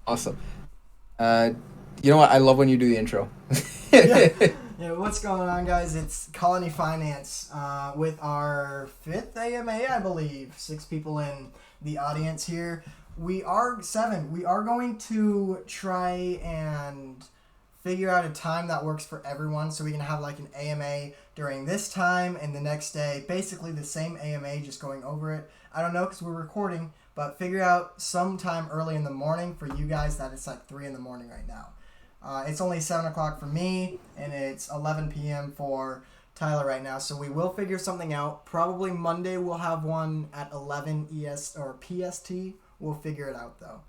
Awesome. Uh, you know what? I love when you do the intro. Yeah. Yeah, what's going on, guys? It's Colony Finance with our fifth AMA, I believe. Six people in the audience here. We are seven. We are going to try and figure out a time that works for everyone so we can have like an AMA during this time and the next day. Basically, the same AMA, just going over it. I don't know because we're recording, but figure out sometime early in the morning for you guys that it's like 3 in the morning right now. It's only 7 o'clock for me, and it's 11 p.m. for Tyler right now. So we will figure something out. Probably Monday we'll have one at 11 ES or PST. We'll figure it out though.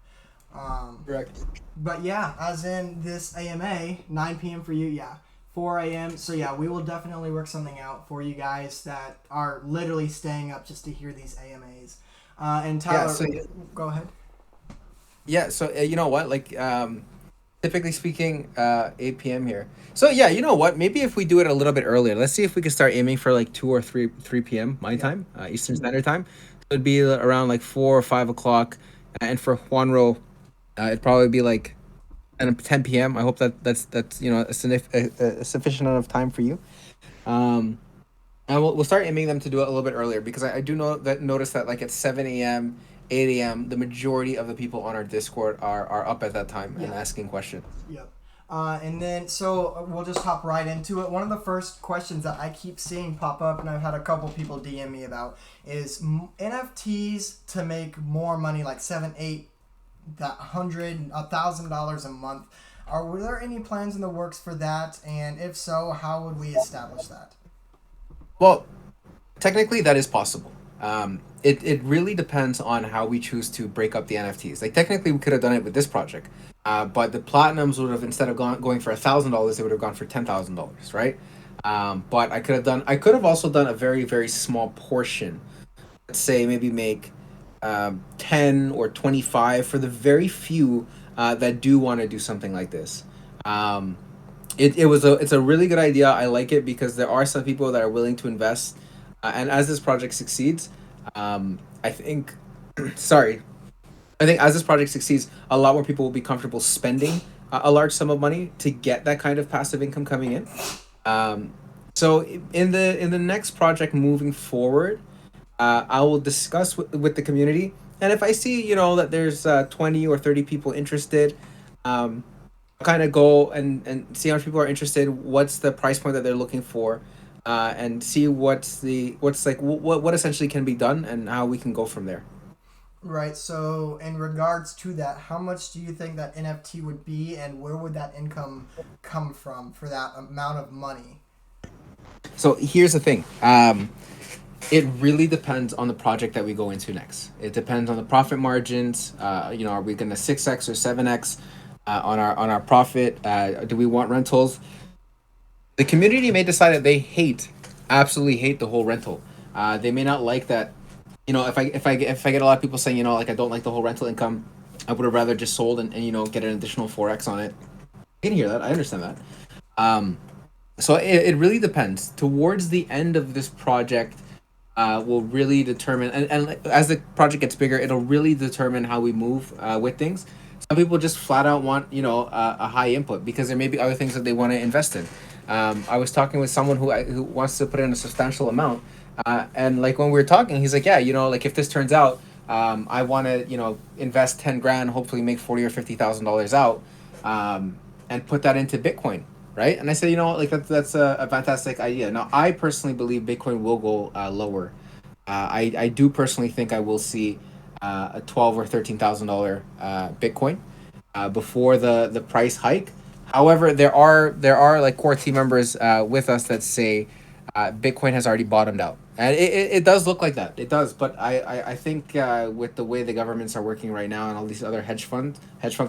Um, Correct. but yeah, as in this AMA, 9 p.m. for you, yeah. 4 a.m. So yeah, we will definitely work something out for you guys that are literally staying up just to hear these AMAs. And Yeah. Tyler, go ahead. You know what? Typically speaking, 8 p.m. here. So yeah, you know what? Maybe if we do it a little bit earlier, let's see if we can start aiming for like 2 or 3 p.m. my Yeah. time, Eastern Standard Time. So it'd be around like 4 or 5 o'clock, and for Juanro, it'd probably be like 10 p.m. I hope that's a sufficient enough time for you. Um, And we'll start aiming them to do it a little bit earlier because I do notice that like at 7 a.m., 8 a.m., the majority of the people on our Discord are up at that time and Yeah. asking questions. Yep. And then, we'll just hop right into it. One of the first questions that I keep seeing pop up, and I've had a couple people DM me about, is NFTs to make more money, like seven, eight, that hundred, $1,000 a month. Were there any plans in the works for that? And if so, how would we establish that? Well, technically, that is possible. It really depends on how we choose to break up the NFTs. Like technically, we could have done it with this project, but the platinums would have instead of going for $1,000, they would have gone for $10,000, right? But I could have also done a very very small portion. Let's say maybe make 10 or 25 for the very few that do want to do something like this. Um, it's a really good idea. I like it because there are some people that are willing to invest, and as this project succeeds, I think, sorry, I think as this project succeeds, a lot more people will be comfortable spending a large sum of money to get that kind of passive income coming in. Um, so in the next project moving forward, I will discuss with the community, and if I see that there's 20 or 30 people interested, um, kind of go and see how much people are interested. What's the price point that they're looking for, and see what essentially can be done and how we can go from there. Right. So, in regards to that, how much do you think that NFT would be, and where would that income come from for that amount of money? So here's the thing. It really depends on the project that we go into next. It depends on the profit margins. Are we going to 6x or 7x on our profit? Do we want rentals? The community may decide that they absolutely hate the whole rental. They may not like that. If I get a lot of people saying, like I don't like the whole rental income, I would have rather just sold and get an additional 4x on it. I can hear that. I understand that. Um, so it really depends. Towards the end of this project, will really determine, and as the project gets bigger, it'll really determine how we move with things. Some people just flat out want a high input because there may be other things that they want to invest in. I was talking with someone who wants to put in a substantial amount, and like when we were talking, he's like, yeah, like if this turns out, I want to invest 10 grand, hopefully make 40 or 50 thousand dollars out, and put that into Bitcoin, right? And I said, like that's a fantastic idea. Now, I personally believe Bitcoin will go lower. I do personally think I will see a 12 or 13 thousand dollar Bitcoin before the price hike. However, there are like core team members with us that say Bitcoin has already bottomed out, and it does look like that. It does, but I think with the way the governments are working right now and all these other hedge fund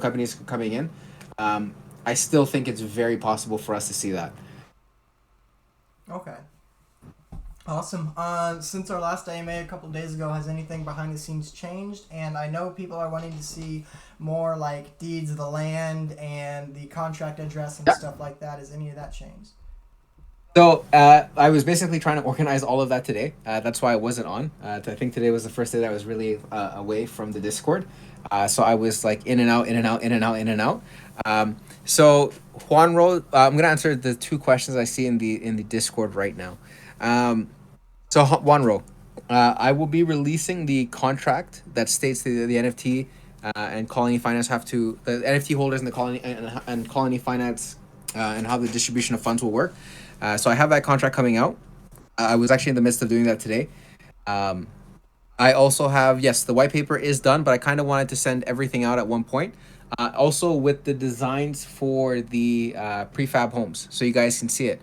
companies coming in, um, I still think it's very possible for us to see that. Okay. Awesome. Since our last AMA a couple days ago, has anything behind the scenes changed? And I know people are wanting to see more like deeds of the land and the contract address and stuff like that. Has any of that changed? So I was basically trying to organize all of that today. That's why I wasn't on. I think today was the first day that I was really away from the Discord. So I was like in and out, in and out, in and out, in and out. So Juan Ro, I'm gonna answer the two questions I see in the Discord right now. Um, so Juan Ro, I will be releasing the contract that states the NFT and Colony Finance have to the NFT holders and the Colony and Colony Finance and how the distribution of funds will work. So I have that contract coming out. I was actually in the midst of doing that today. Um, I also have, yes, the white paper is done, but I kind of wanted to send everything out at one point. Also with the designs for the prefab homes, so you guys can see it.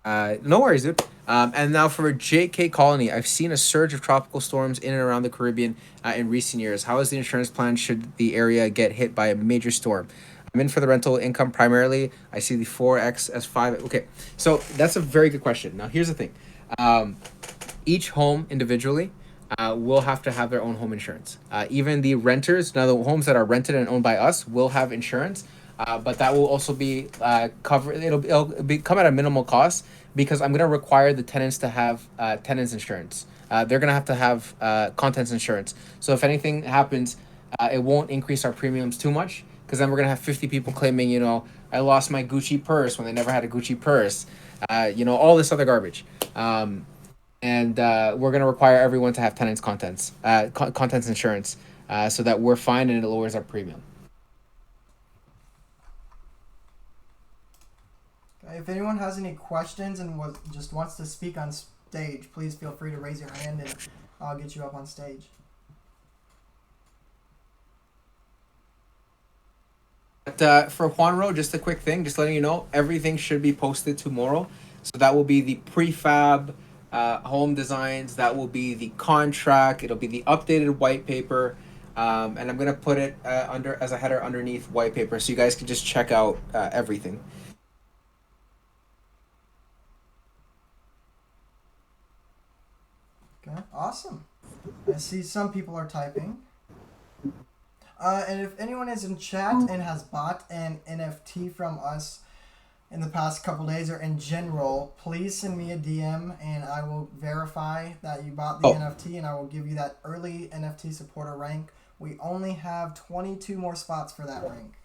No worries, dude. And now for JK Colony, I've seen a surge of tropical storms in and around the Caribbean in recent years. How is the insurance plan should the area get hit by a major storm? I'm in for the rental income primarily. I see the 4X as 5. Okay, so that's a very good question. Now, here's the thing. Um, each home individually will have to have their own home insurance. Even the renters, now the homes that are rented and owned by us, will have insurance, but that will also be covered. It'll be come at a minimal cost because I'm gonna require the tenants to have tenants insurance. They're gonna have to have contents insurance. So if anything happens, it won't increase our premiums too much because then we're gonna have 50 people claiming, I lost my Gucci purse when they never had a Gucci purse. All this other garbage. And we're going to require everyone to have tenants contents insurance so that we're fine and it lowers our premium. Okay, if anyone has any questions and just wants to speak on stage, please feel free to raise your hand and I'll get you up on stage. But for Juanro, just a quick thing, just letting you know, everything should be posted tomorrow. So that will be the prefab home designs, that will be the contract, it'll be the updated white paper. And I'm gonna put it under as a header underneath white paper, so you guys can just check out everything. Okay, awesome. I see some people are typing. And if anyone is in chat and has bought an NFT from us in the past couple days or in general, please send me a DM and I will verify that you bought the NFT and I will give you that early NFT supporter rank. We only have 22 more spots for that rank.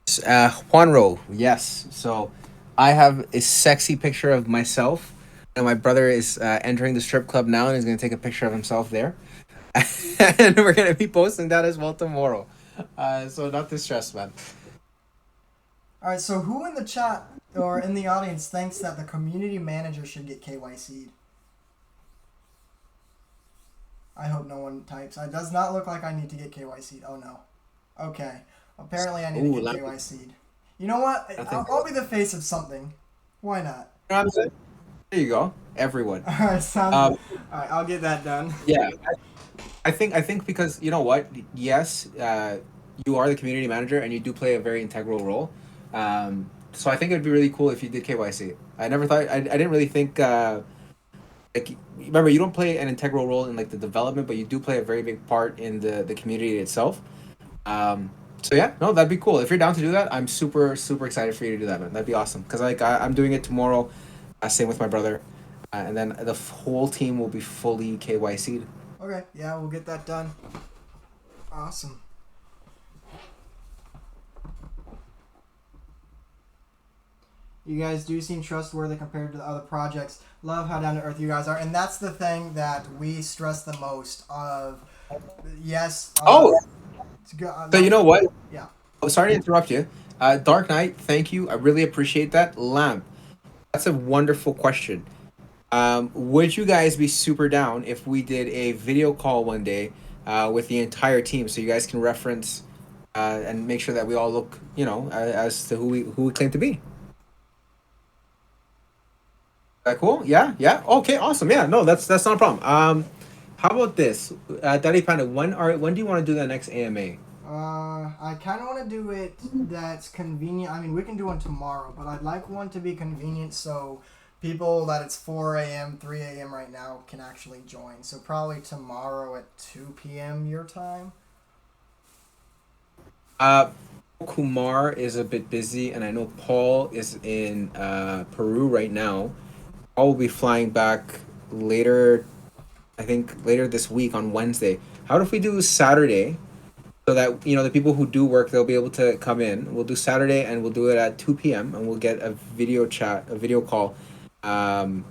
Juanro, yes. So I have a sexy picture of myself, and my brother is entering the strip club now and he's gonna take a picture of himself there. And we're gonna be posting that as well tomorrow. So not to stress, man. All right, so who in the chat or in the audience thinks that the community manager should get KYC'd? I hope no one types. It does not look like I need to get KYC'd. Oh no. Okay. Apparently I need to get KYC'd. You know what? I'll be the face of something. Why not? There you go. Everyone. All right, sounds good. All right, I'll get that done. Yeah. I think because you know what, yes, you are the community manager and you do play a very integral role. So I think it would be really cool if you did KYC. I never thought I didn't really think like remember you don't play an integral role in like the development, but you do play a very big part in the community itself. So yeah, no, that'd be cool if you're down to do that. I'm super excited for you to do that, man. That'd be awesome because I'm doing it tomorrow. Same with my brother, and then the whole team will be fully KYC'd. Okay, yeah, we'll get that done. Awesome. You guys do seem trustworthy compared to the other projects. Love how down to earth you guys are, and that's the thing that we stress the most. Yes. So you know what? Yeah. Oh, sorry to interrupt you. Dark Knight, thank you. I really appreciate that. Lamp, that's a wonderful question. Would you guys be super down if we did a video call one day with the entire team so you guys can reference and make sure that we all look, as to who we claim to be? That cool? Yeah, yeah. Okay, awesome. Yeah, no, that's not a problem. How about this, Daddy Panda? When do you want to do the next AMA? I kind of want to do it that's convenient. I mean, we can do one tomorrow, but I'd like one to be convenient so people that it's 4 a.m., 3 a.m. right now can actually join. So probably tomorrow at 2 p.m. your time. Kumar is a bit busy, and I know Paul is in Peru right now. Paul will be flying back later. I think later this week on Wednesday. How if we do Saturday, so that the people who do work, they'll be able to come in. We'll do Saturday, and we'll do it at 2 p.m. and we'll get a video chat, a video call, so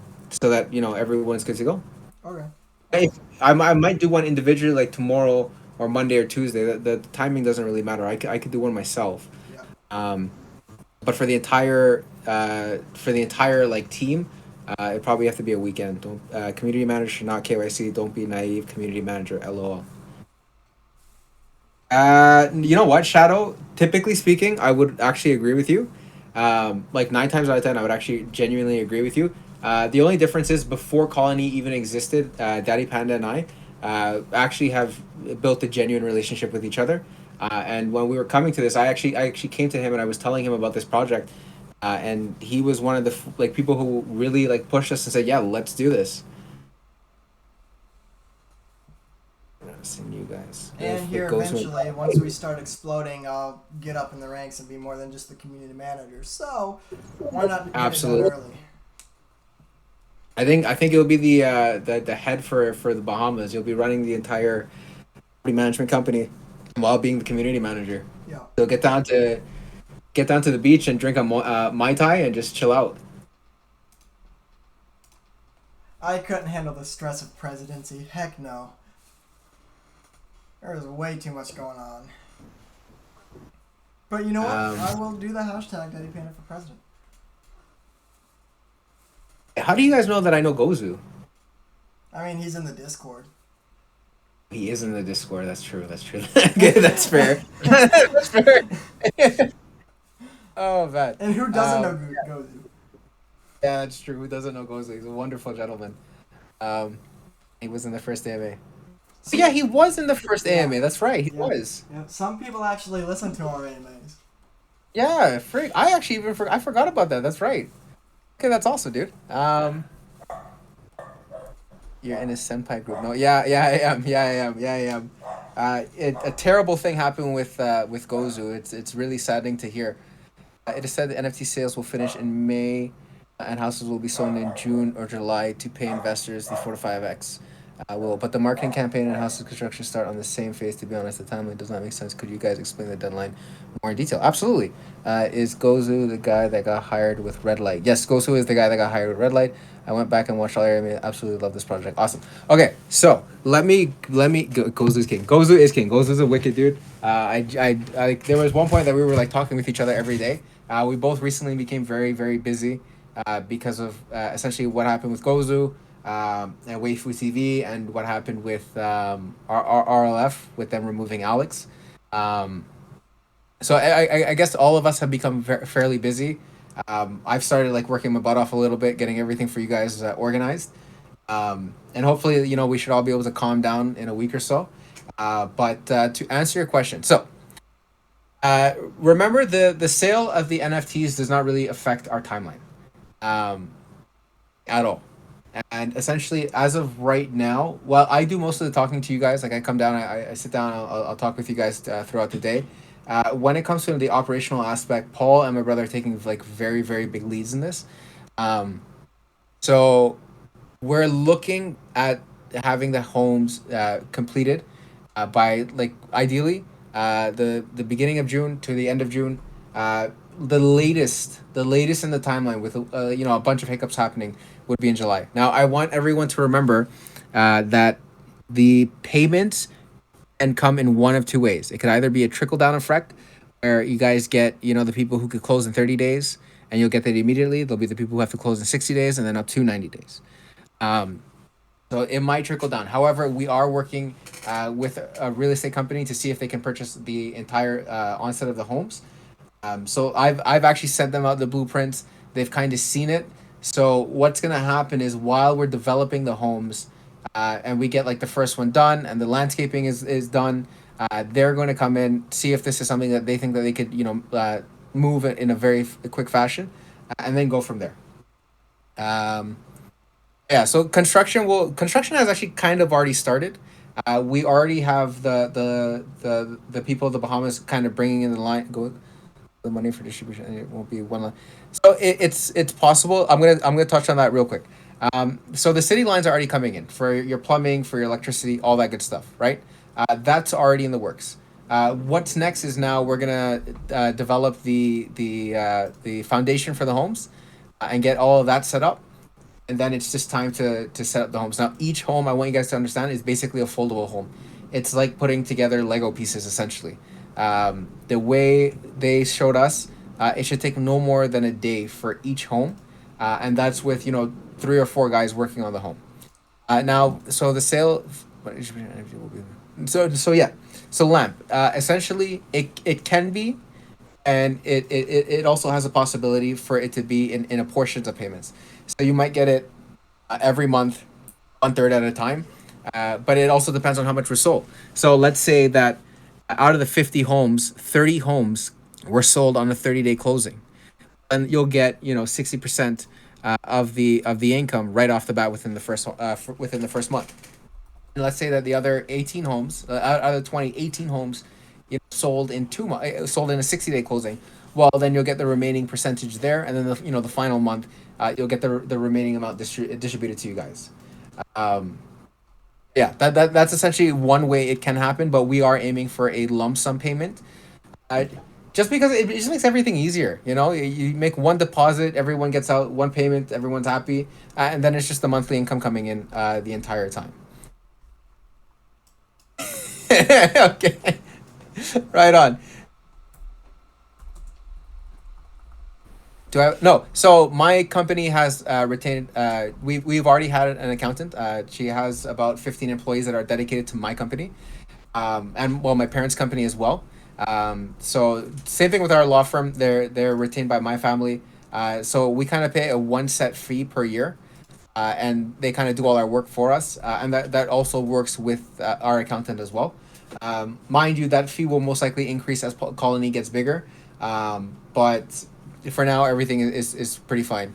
that everyone's good to go. Okay. If I might do one individually, like tomorrow or Monday or Tuesday. The timing doesn't really matter. I could do one myself. Yeah. Um, but for the entire like team, it probably have to be a weekend. Don't community manager, not KYC. Don't be naive. Community manager. LOL. You know what, Shadow? Typically speaking, I would actually agree with you. Like 9 times out of 10, I would actually genuinely agree with you. The only difference is before Colony even existed, Daddy Panda and I actually have built a genuine relationship with each other. And when we were coming to this, I actually came to him and I was telling him about this project, and he was one of the like people who really like pushed us and said, "Yeah, let's do this." Send you guys. And If here it goes eventually, once we start exploding, I'll get up in the ranks and be more than just the community manager. So why not get Absolutely. it done early? I think it'll be the head for the Bahamas. You'll be running the entire property management company while being the community manager. Yeah. So get down to the beach and drink a mai tai and just chill out. I couldn't handle the stress of presidency. Heck no. There was way too much going on. But you know what? I will do the hashtag Daddy Panda for president. How do you guys know that I know Gozu? I mean, he's in the Discord. He is in the Discord. That's true. That's true. Okay, that's fair. That's fair. Oh man. And who doesn't know Yeah. Gozu? Yeah, that's true. Who doesn't know Gozu? He's a wonderful gentleman. Um, he was in the first AMA. So yeah, he was in the first Yeah. AMA. That's right. He Yeah. was. Yeah. Some people actually listen to our AMAs. Yeah, freak. I actually I forgot about that. That's right. Okay, that's awesome, dude. You're in a senpai group. No, yeah, I am. Yeah, I am. Yeah, I am. A terrible thing happened with Gozu. It's really saddening to hear. It is said that NFT sales will finish in May, and houses will be sold in June or July to pay investors the 4 to 5x. But the marketing campaign and houses construction start on the same phase. To be honest, the timeline does not make sense. Could you guys explain the deadline more in detail? Absolutely. Is Gozu the guy that got hired with Red Light? Yes, Gozu is the guy that got hired with Red Light. I went back and watched all area. Absolutely love this project. Awesome. Okay, so Gozu's king. Gozu is king. Gozu's a wicked dude. There was one point that we were like talking with each other every day. We both recently became very very busy because of essentially what happened with Gozu, and Waifu TV, and what happened with RLF with them removing Alex. Um, so I guess all of us have become fairly busy. I've started like working my butt off a little bit, getting everything for you guys organized, and hopefully we should all be able to calm down in a week or so. But to answer your question, so remember the sale of the NFTs does not really affect our timeline, um, at all. And essentially, as of right now, well, I do most of the talking to you guys. Like I come down, I sit down, I'll talk with you guys throughout the day. When it comes to the operational aspect, Paul and my brother are taking like very, very big leads in this. Um, so we're looking at having the homes completed by like ideally the beginning of June to the end of June. The latest in the timeline with a bunch of hiccups happening would be in July. Now I want everyone to remember that the payments can come in one of two ways. It could either be a trickle down effect where you guys get the people who could close in 30 days and you'll get that immediately. There'll be the people who have to close in 60 days and then up to 90 days. Um, so it might trickle down. However, we are working with a real estate company to see if they can purchase the entire onset of the homes. So I've actually sent them out the blueprints. They've kind of seen it. So what's gonna happen is while we're developing the homes, and we get like the first one done and the landscaping is done, they're going to come in, see if this is something that they think that they could move it in a very quick fashion, and then go from there. Um, yeah, so construction has actually kind of already started. We already have the people of the Bahamas kind of bringing in the money for distribution, and it won't be one line. So it's possible. I'm gonna touch on that real quick. So the city lines are already coming in for your plumbing, for your electricity, all that good stuff, right? That's already in the works. What's next is now we're gonna develop the foundation for the homes and get all of that set up, and then it's just time to set up the homes. Now each home, I want you guys to understand, is basically a foldable home. It's like putting together Lego pieces essentially. The way they showed us, it should take no more than a day for each home, and that's with three or four guys working on the home. Now, so the sale, so yeah, so lamp. Essentially, it can be, and it also has a possibility for it to be in a portions of payments. So you might get it every month, one third at a time. But it also depends on how much was sold. So let's say that out of the 50 homes, 30 homes were sold on a 30-day closing, and you'll get 60% of the income right off the bat within the first month. And let's say that the other 18 homes, out of the 20, 18 homes, sold in 2 months, sold in a 60-day closing. Well, then you'll get the remaining percentage there, and then the final month, you'll get the remaining amount distributed to you guys. Um, yeah, that's essentially one way it can happen, but we are aiming for a lump sum payment. Uh, just because it just makes everything easier. You make one deposit, everyone gets out one payment, everyone's happy, and then it's just the monthly income coming in the entire time. Okay, right on. Do I no? So my company has retained. We've already had an accountant. She has about 15 employees that are dedicated to my company, and well, my parents' company as well. So same thing with our law firm. They're retained by my family. So we kind of pay a one set fee per year, and they kind of do all our work for us, and that also works with our accountant as well. Mind you, that fee will most likely increase as Colony gets bigger, but for now, everything is pretty fine.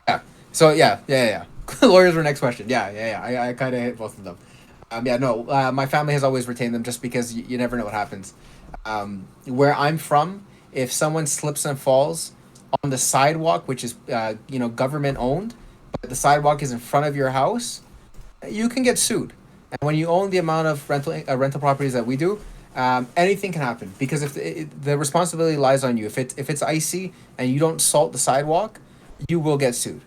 Yeah. So yeah. Lawyers were next question. Yeah. I kind of hit both of them. Yeah, no. My family has always retained them just because you never know what happens. Where I'm from, if someone slips and falls on the sidewalk, which is government owned, but the sidewalk is in front of your house, you can get sued. And when you own the amount of rental properties that we do, anything can happen because if the responsibility lies on you. If it's icy and you don't salt the sidewalk, you will get sued.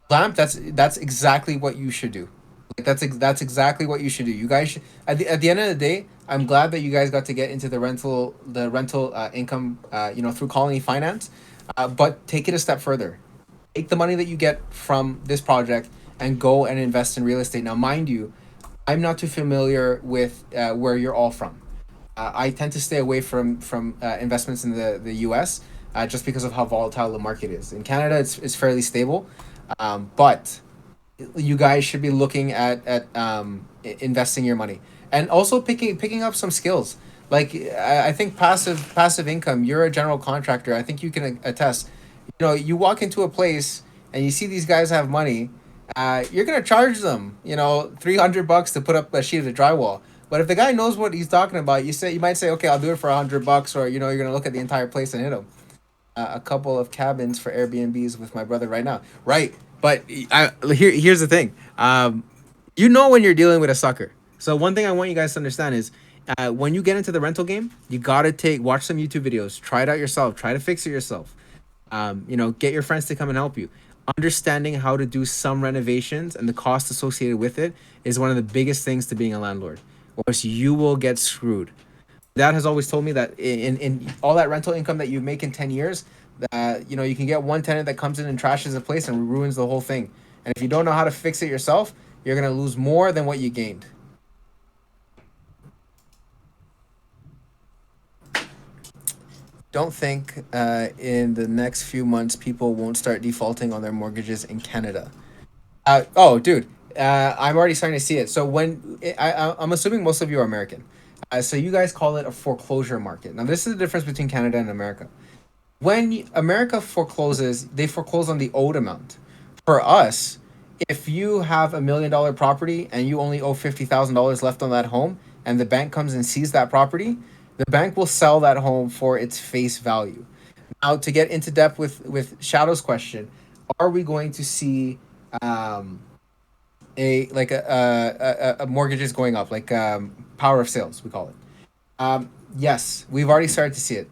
Lamp, that's exactly what you should do. Like that's exactly what you should do. You guys should, at the end of the day, I'm glad that you guys got to get into the rental income through Colony Finance, but take it a step further. Take the money that you get from this project and go and invest in real estate. Now, mind you, I'm not too familiar with where you're all from. I tend to stay away from investments in the U.S. Just because of how volatile the market is. In Canada, it's fairly stable, but you guys should be looking at investing your money and also picking up some skills. Like I think passive income. You're a general contractor. I think you can attest. You walk into a place and you see these guys have money. You're gonna charge them, 300 bucks to put up a sheet of drywall. But if the guy knows what he's talking about, you might say, okay, I'll do it for 100 bucks, or you're gonna look at the entire place and hit him. A couple of cabins for Airbnbs with my brother right now. Right, but here's the thing. When you're dealing with a sucker. So one thing I want you guys to understand is, when you get into the rental game, you gotta watch some YouTube videos, try it out yourself, try to fix it yourself. Get your friends to come and help you. Understanding how to do some renovations and the cost associated with it is one of the biggest things to being a landlord, or else you will get screwed. Dad has always told me that in all that rental income that you make in 10 years, that you can get one tenant that comes in and trashes the place and ruins the whole thing. And if you don't know how to fix it yourself, you're going to lose more than what you gained. Don't think in the next few months people won't start defaulting on their mortgages in Canada. Oh, dude, I'm already starting to see it. So I'm assuming most of you are American. So you guys call it a foreclosure market. Now this is the difference between Canada and America. When America forecloses, they foreclose on the owed amount. For us, if you have $1 million property and you only owe $50,000 left on that home, and the bank comes and sees that property, the bank will sell that home for its face value. Now, to get into depth with Shadow's question, are we going to see um, a like a mortgages going up, like power of sales we call it? Yes, we've already started to see it.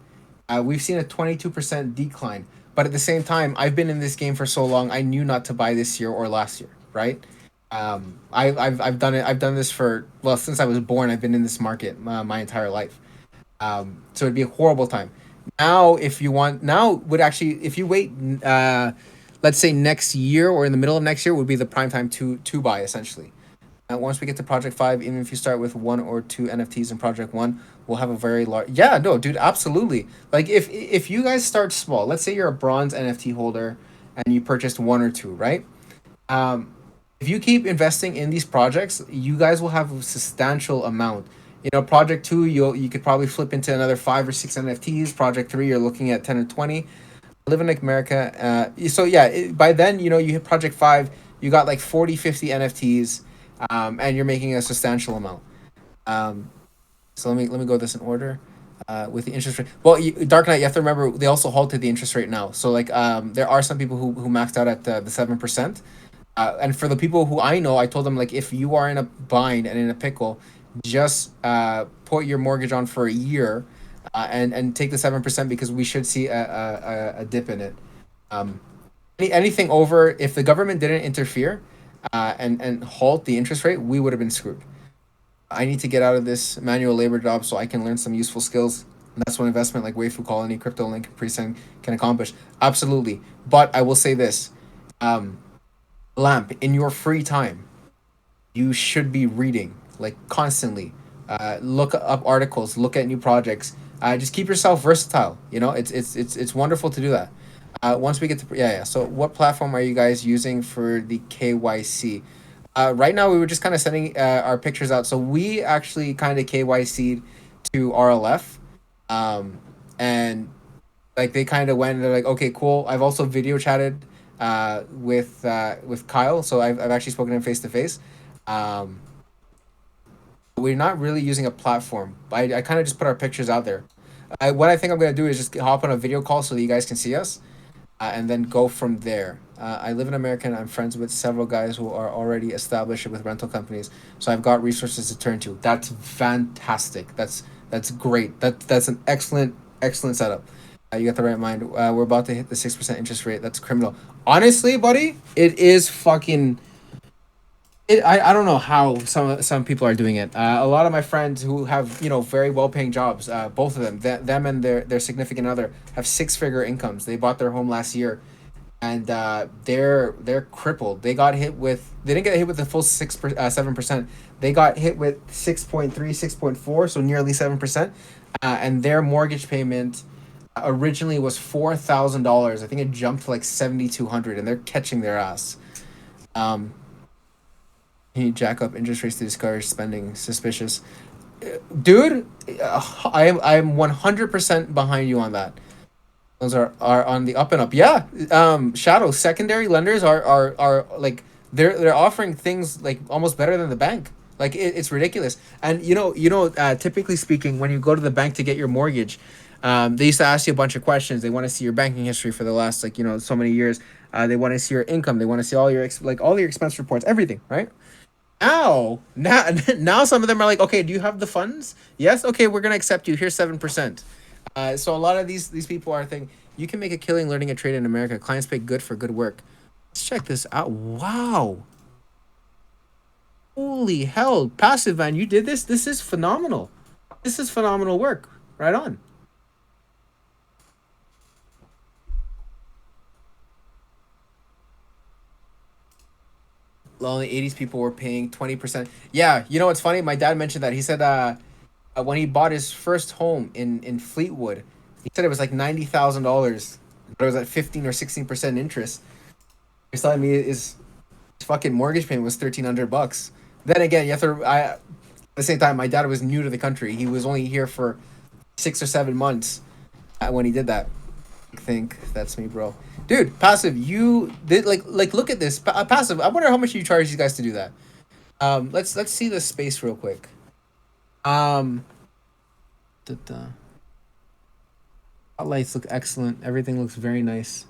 We've seen a 22% decline, but at the same time, I've been in this game for so long. I knew not to buy this year or last year, right? I've done it. I've done this for, well, since I was born. I've been in this market my entire life. So it'd be a horrible time. Now, if you want, now would actually, if you wait, let's say next year or in the middle of next year, would be the prime time to buy essentially. Once we get to Project Five, even if you start with one or two NFTs in Project One, we'll have a very large. Yeah, no, dude, absolutely. Like if you guys start small, let's say you're a bronze NFT holder and you purchased one or two, right? Um, if you keep investing in these projects, you guys will have a substantial amount. Project two, you could probably flip into another 5 or 6 NFTs. Project three, you're looking at 10 or 20. I live in America, so yeah, by then you hit Project Five, you got like 40, 50 NFTs, and you're making a substantial amount. Um, so let me go this in order. With the interest rate, well, Dark Knight, you have to remember they also halted the interest rate now. So like, there are some people who maxed out at the 7%. And for the people who I know, I told them like, if you are in a bind and in a pickle, just put your mortgage on for a year, and take the 7% because we should see a dip in it. Um, anything over, if the government didn't interfere, and halt the interest rate, we would have been screwed. I need to get out of this manual labor job so I can learn some useful skills. And that's what investment like Wayfoo Colony, CryptoLink, Presend can accomplish. Absolutely. But I will say this. Um, Lamp, in your free time, you should be reading like constantly. Look up articles, look at new projects. Just keep yourself versatile. It's wonderful to do that. Once we get to, yeah, yeah. So what platform are you guys using for the KYC? Right now we were just kind of sending our pictures out. So we actually kind of KYC'd to RLF, and like they kind of went and they're like, okay, cool. I've also video chatted with Kyle, so I've actually spoken to him face to face. We're not really using a platform. I kind of just put our pictures out there. What I think I'm gonna do is just hop on a video call so that you guys can see us, and then go from there. I live in America and I'm friends with several guys who are already established with rental companies, so I've got resources to turn to. That's fantastic. That's great. That's an excellent setup. You got the right mind. We're about to hit the 6% interest rate. That's criminal. Honestly, buddy, it is fucking. I don't know how some people are doing it. A lot of my friends who have very well paying jobs, both of them, them and their significant other have 6-figure incomes. They bought their home last year, and they're crippled. They didn't get hit with the full 7%. They got hit with 6.3, 6.4, so nearly 7%, and their mortgage payment originally was $4,000. I think it jumped to like 7,200, and they're catching their ass. Um, Can you jack up interest rates to discourage spending? Suspicious, dude. I am 100% behind you on that. Those are on the up and up. Yeah. Shadow secondary lenders are like they're offering things like almost better than the bank. Like it's ridiculous. And typically speaking, when you go to the bank to get your mortgage, they used to ask you a bunch of questions. They want to see your banking history for the last so many years. They want to see your income. They want to see all your all your expense reports, everything, right? Now some of them are like, okay, do you have the funds? Yes. Okay, we're gonna accept you. Here's 7%. So a lot of these people are thinking you can make a killing learning a trade in America. Clients pay good for good work. Let's check this out. Wow. Holy hell, Passive Man, you did this? This is phenomenal. This is phenomenal work. Right on. Well, in the 80s, people were paying 20%. Yeah, what's funny? My dad mentioned that. He said when he bought his first home in Fleetwood, he said it was like $90,000, but it was at 15 or 16% interest. He's telling me his fucking mortgage payment was $1,300. Then again, you have to. At the same time, my dad was new to the country. He was only here for 6 or 7 months when he did that. I think that's me, bro. Dude, passive, you did like look at this passive. I wonder how much you charge these guys to do that. Let's see the space real quick. Um, the lights look excellent. Everything looks very nice.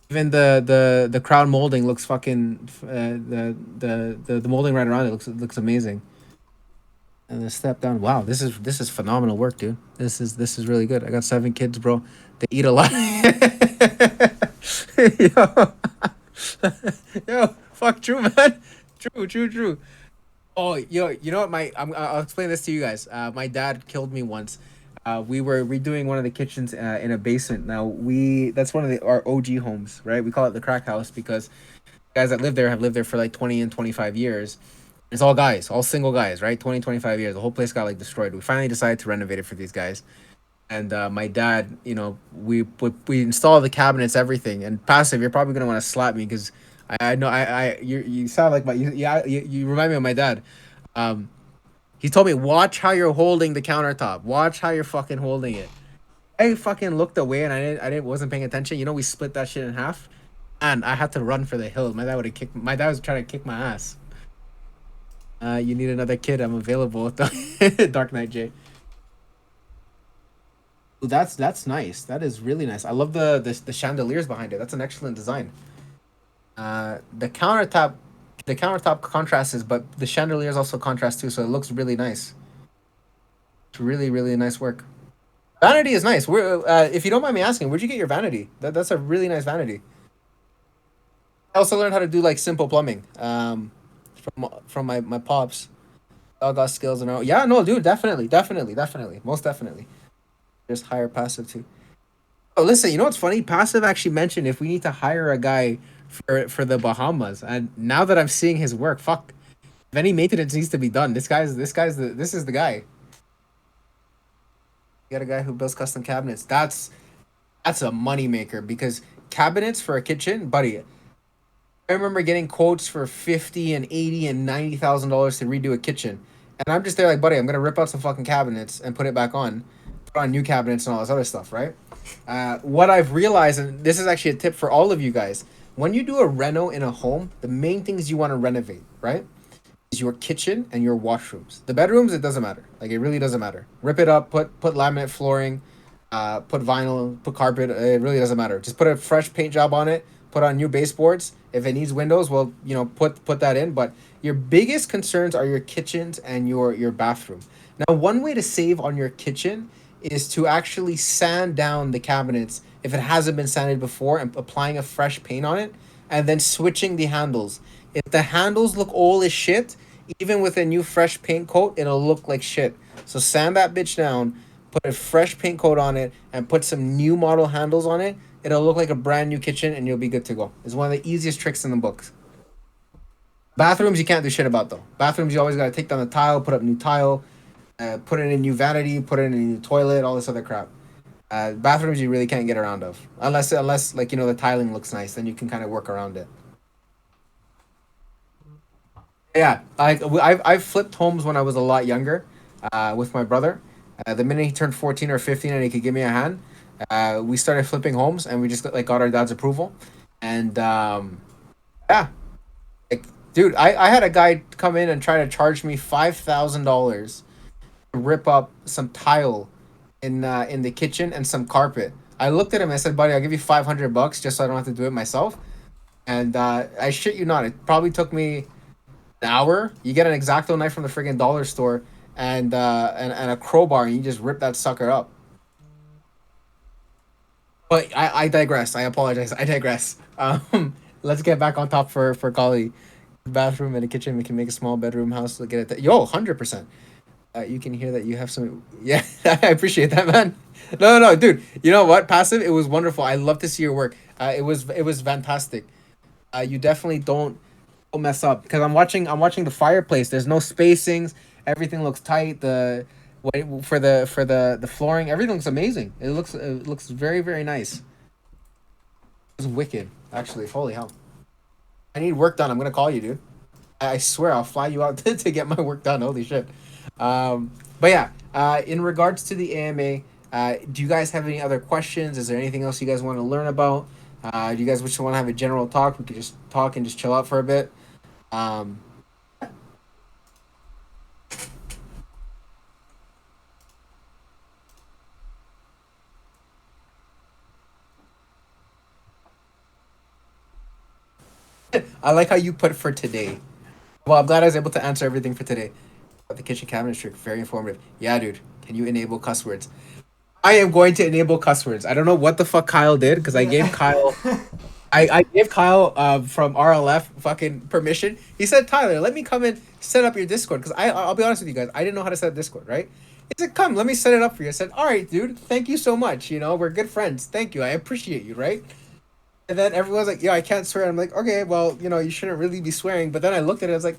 Even the crown molding looks fucking the molding right around it looks amazing. And the step down. Wow, this is phenomenal work, dude. This is really good. I got 7 kids, bro. They eat a lot. yo, yo, fuck, true, man. True. Oh, yo, you know what? I'll explain this to you guys. My dad killed me once. We were redoing one of the kitchens in a basement. Now that's one of our OG homes, right? We call it the crack house because guys that live there have lived there for like 20 and 25 years. It's all guys, all single guys, right? 20, 25 years. The whole place got like destroyed. We finally decided to renovate it for these guys. And my dad, we installed the cabinets, everything. And passive, you're probably gonna want to slap me because I know you sound like you remind me of my dad. Um, he told me, watch how you're holding the countertop. Watch how you're fucking holding it. I fucking looked away and wasn't paying attention. You know, we split that shit in half, and I had to run for the hills. My dad would have kicked. My dad was trying to kick my ass. You need another kid. I'm available. Dark Knight J. Ooh, that's nice. That is really nice. I love the chandeliers behind it. That's an excellent design. The countertop contrasts, but the chandeliers also contrast too, so it looks really nice. It's really nice work. Vanity is nice. If you don't mind me asking, where'd you get your vanity? That's a really nice vanity. I also learned how to do like simple plumbing. From my pops. All got skills and all. Yeah, no, dude, definitely, most definitely. Just hire passive too. Oh, listen, you know what's funny? Passive actually mentioned if we need to hire a guy for the Bahamas, and now that I'm seeing his work, fuck, if any maintenance needs to be done, this is the guy. You got a guy who builds custom cabinets. That's a money maker because cabinets for a kitchen, buddy. I remember getting quotes for 50 and 80 and $90,000 to redo a kitchen, and I'm just there like, buddy, I'm gonna rip out some fucking cabinets and put it back on, put on new cabinets and all this other stuff, right? What I've realized, and this is actually a tip for all of you guys, when you do a reno in a home, the main things you want to renovate, right, is your kitchen and your washrooms. The bedrooms, it doesn't matter. Like, it really doesn't matter. Rip it up, put laminate flooring, put vinyl, put carpet. It really doesn't matter. Just put a fresh paint job on it. Put on new baseboards. If it needs windows, well, put that in. But your biggest concerns are your kitchens and your bathroom. Now, one way to save on your kitchen is to actually sand down the cabinets if it hasn't been sanded before and applying a fresh paint on it and then switching the handles. If the handles look old as shit, even with a new fresh paint coat, it'll look like shit. So sand that bitch down, put a fresh paint coat on it, and put some new model handles on it. It'll look like a brand new kitchen and you'll be good to go. It's one of the easiest tricks in the books. Bathrooms, you can't do shit about though. Bathrooms, you always gotta take down the tile, put up new tile, put in a new vanity, put in a new toilet, all this other crap. Bathrooms, you really can't get around of. Unless like, the tiling looks nice, then you can kind of work around it. Yeah, I've flipped homes when I was a lot younger, with my brother. The minute he turned 14 or 15 and he could give me a hand, we started flipping homes and we just got our dad's approval. And yeah, like, dude, I had a guy come in and try to charge me $5,000 to rip up some tile in the kitchen and some carpet. I looked at him and I said, buddy, I'll give you $500 just so I don't have to do it myself. And I shit you not, it probably took me an hour. You get an X-Acto knife from the friggin' dollar store and a crowbar, and you just rip that sucker up. But I digress. I apologize. I digress. Let's get back on top for Kali. Bathroom and a kitchen. We can make a small bedroom house. Look at it. Yo, 100%. You can hear that you have some. Yeah, I appreciate that, man. No, dude. You know what? Passive. It was wonderful. I love to see your work. It was fantastic. You definitely don't mess up because I'm watching the fireplace. There's no spacings. Everything looks tight. For the flooring, everything looks amazing. It looks very nice. It's wicked, actually. Holy hell! I need work done. I'm gonna call you, dude. I swear I'll fly you out to get my work done. Holy shit. But yeah. In regards to the AMA, do you guys have any other questions? Is there anything else you guys want to learn about? Do you guys just want to have a general talk? We could just talk and just chill out for a bit. Um, I like how you put for today. Well, I'm glad I was able to answer everything for today. The kitchen cabinet trick, very informative. Yeah, dude. Can you enable cuss words? I am going to enable cuss words. I don't know what the fuck Kyle did because I gave Kyle I gave Kyle from RLF fucking permission. He said, Tyler, let me come and set up your Discord. Because I'll be honest with you guys, I didn't know how to set up Discord, right? He said, come, let me set it up for you. I said, all right, dude, thank you so much. You know, we're good friends. Thank you. I appreciate you, right? And then everyone's like, yeah, I can't swear. I'm like, okay, well, you know, you shouldn't really be swearing. But then I looked at it, I was like,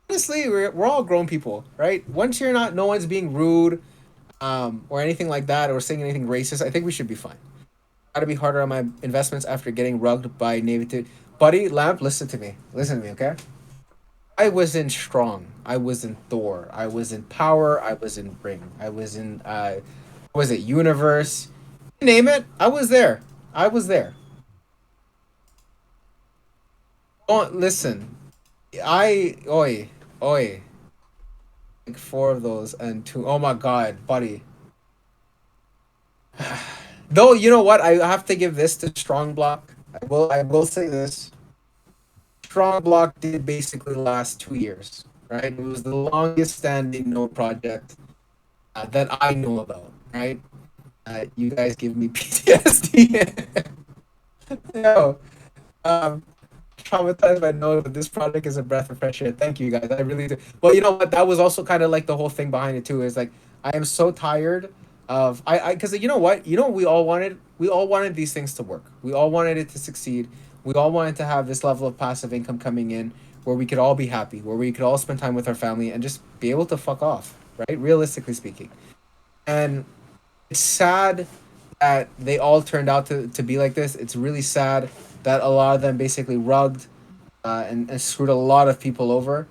honestly, we're all grown people, right? Once you're not, no one's being rude or anything like that or saying anything racist, I think we should be fine. Gotta be harder on my investments after getting rugged by Navy two. Buddy, Lamp, listen to me. Listen to me, okay? I was in Strong. I was in Thor. I was in Power. I was in Ring. I was in was it Universe? Name it. I was there. I was there. Oh, listen. Oi. Like four of those and two. Oh my god, buddy. Though you know what, I have to give this to Strong Block. I will say this. Strong Block did basically last 2 years, right? It was the longest standing node project that I know about, right? You guys give me PTSD. Yo, um, traumatized by node, but this project is a breath of fresh air. Thank you guys. I really do. Well, you know what? That was also kind of like the whole thing behind it too. Is like I am so tired of because you know what? You know what we all wanted? We all wanted these things to work. We all wanted it to succeed. We all wanted to have this level of passive income coming in where we could all be happy, where we could all spend time with our family and just be able to fuck off, right? Realistically speaking. And it's sad that they all turned out to be like this. It's really sad that a lot of them basically rugged and screwed a lot of people over.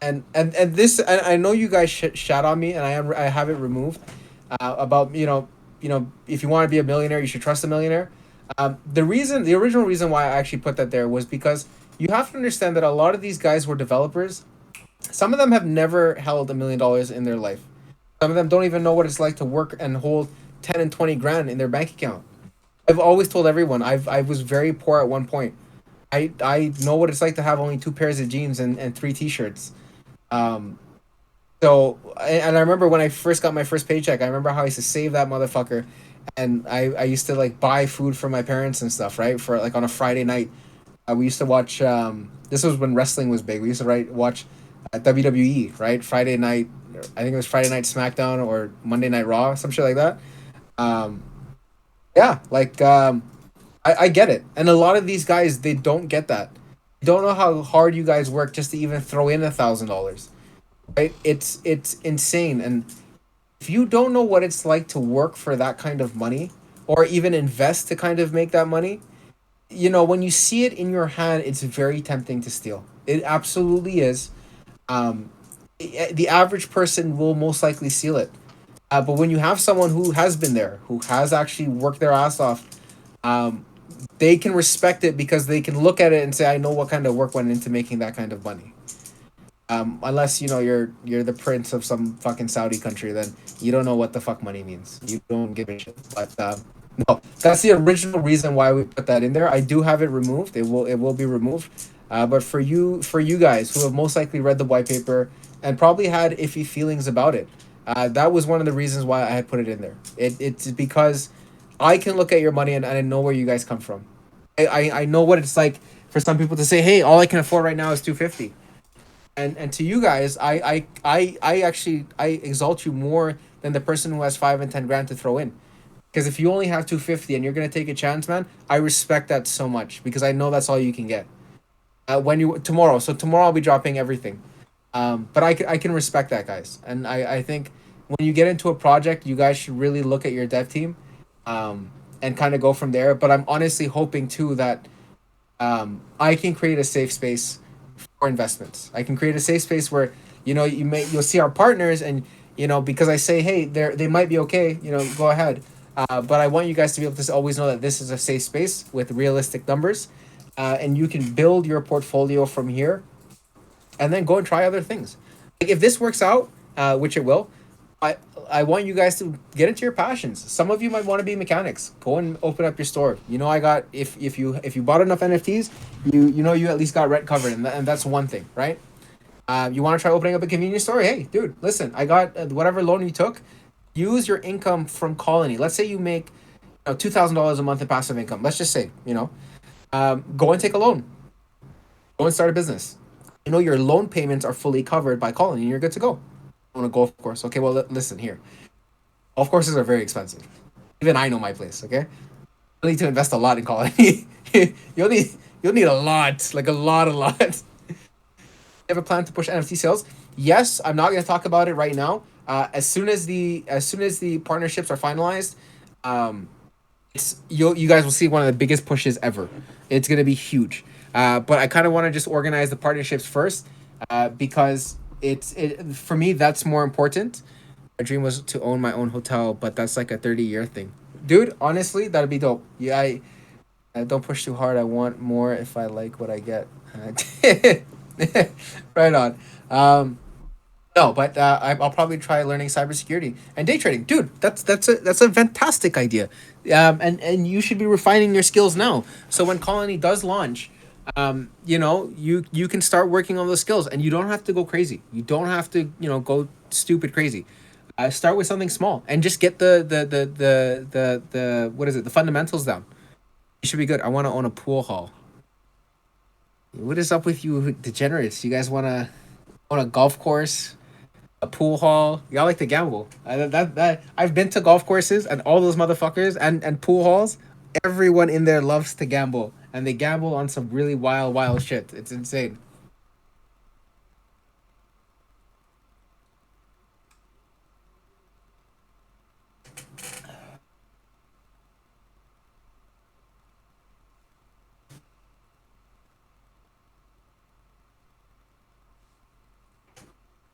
And this, I know you guys shat on me, and I have it removed about if you want to be a millionaire, you should trust a millionaire. The original reason why I actually put that there was because you have to understand that a lot of these guys were developers. Some of them have never held $1 million in their life. Some of them don't even know what it's like to work and hold 10 and 20 grand in their bank account. I've always told everyone I was very poor at one point. I know what it's like to have only two pairs of jeans and three t-shirts. Um, and I remember when I first got my first paycheck, I remember how I used to save that motherfucker, and I used to like buy food for my parents and stuff, right? For like on a Friday night, we used to watch. This was when wrestling was big. We used to watch WWE, right? Friday night, I think it was Friday Night SmackDown or Monday Night Raw, some shit like that. Um, yeah, like I get it, and a lot of these guys they don't get that. Don't know how hard you guys work just to even throw in $1,000, right? It's insane, and if you don't know what it's like to work for that kind of money or even invest to kind of make that money, when you see it in your hand, it's very tempting to steal. It absolutely is. Um, the average person will most likely steal it. But when you have someone who has been there, who has actually worked their ass off, um, they can respect it because they can look at it and say, "I know what kind of work went into making that kind of money." Unless you're the prince of some fucking Saudi country, then you don't know what the fuck money means. You don't give a shit. But no, that's the original reason why we put that in there. I do have it removed. It will be removed. But for you guys who have most likely read the white paper and probably had iffy feelings about it, that was one of the reasons why I had put it in there. It's because I can look at your money and I know where you guys come from. I know what it's like for some people to say, hey, all I can afford right now is 250. And to you guys, I actually I exalt you more than the person who has 5 and 10 grand to throw in. Because if you only have 250 and you're gonna take a chance, man, I respect that so much because I know that's all you can get. When you tomorrow, so tomorrow I'll be dropping everything. But I can respect that, guys, and I think when you get into a project, you guys should really look at your dev team, and kind of go from there. But I'm honestly hoping too that I can create a safe space for investments. I can create a safe space where you'll see our partners and because I say hey they might be okay, go ahead. But I want you guys to be able to always know that this is a safe space with realistic numbers, and you can build your portfolio from here, and then go and try other things. Like if this works out, which it will, I I want you guys to get into your passions. Some of you might want to be mechanics. Go and open up your store. You know, I got if you bought enough NFTs, you at least got rent covered, and that's one thing, right? You want to try opening up a convenience store? Hey, dude, listen, I got whatever loan you took. Use your income from Colony. Let's say you make $2,000 a month in passive income. Let's just say, go and take a loan. Go and start a business. Your loan payments are fully covered by Colony, and you're good to go. On a golf course. Okay, well, listen here. Golf courses are very expensive. Even I know my place. Okay, you need to invest a lot in Colony. you'll need you'll need a lot, like a lot. Have a plan to push NFT sales? Yes, I'm not going to talk about it right now. As soon as the partnerships are finalized, you guys will see one of the biggest pushes ever. It's going to be huge. But I kind of want to just organize the partnerships first, because for me that's more important. My dream was to own my own hotel, but that's like a 30-year thing, dude. Honestly, that'd be dope. Yeah, I don't push too hard. I want more if I like what I get. Right on. No, but I'll probably try learning cybersecurity and day trading, dude. That's a fantastic idea. And you should be refining your skills now. So when Colony does launch, you can start working on those skills, and you don't have to go crazy. You don't have to go stupid crazy. Start with something small and just get the what is it, the fundamentals down. You should be good. I want to own a pool hall. What is up with you degenerates? You guys want to own a golf course, a pool hall? Y'all like to gamble. That I've been to golf courses, and all those motherfuckers and pool halls. Everyone in there loves to gamble, and they gamble on some really wild shit. It's insane.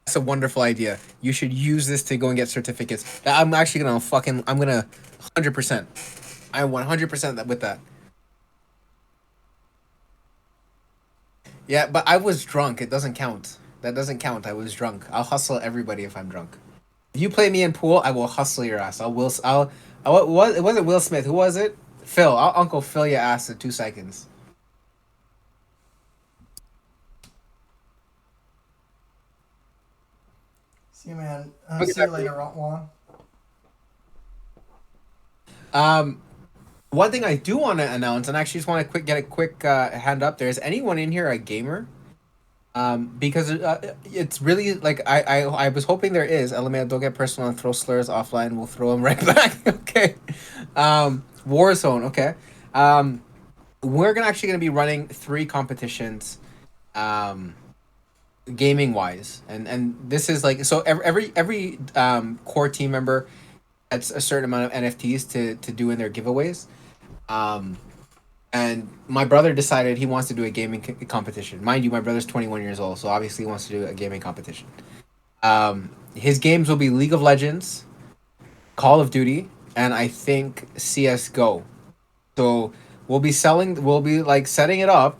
That's a wonderful idea. You should use this to go and get certificates. I'm gonna 100%. I'm 100% with that. Yeah, but I was drunk. It doesn't count. That doesn't count. I was drunk. I'll hustle everybody if I'm drunk. If you play me in pool, I will hustle your ass. What it wasn't Will Smith. Who was it? Phil. I'll Uncle Phil your ass in 2 seconds. See you, man. Look at See you that. later, Juan. Um, One thing I do want to announce, and actually just want to get a quick hand up there. Is anyone in here a gamer? Because it's really like I was hoping there is. LMAO, don't get personal and throw slurs offline. We'll throw them right back. Okay. Warzone. Okay. We're actually gonna be running 3 competitions, um, gaming wise, and this is like so every core team member gets a certain amount of NFTs to do in their giveaways. Um, and my brother decided he wants to do a gaming competition. Mind you, my brother's 21 years old, so obviously he wants to do a gaming competition. His games will be League of Legends, Call of Duty, and I think CS:GO. So we'll be like setting it up,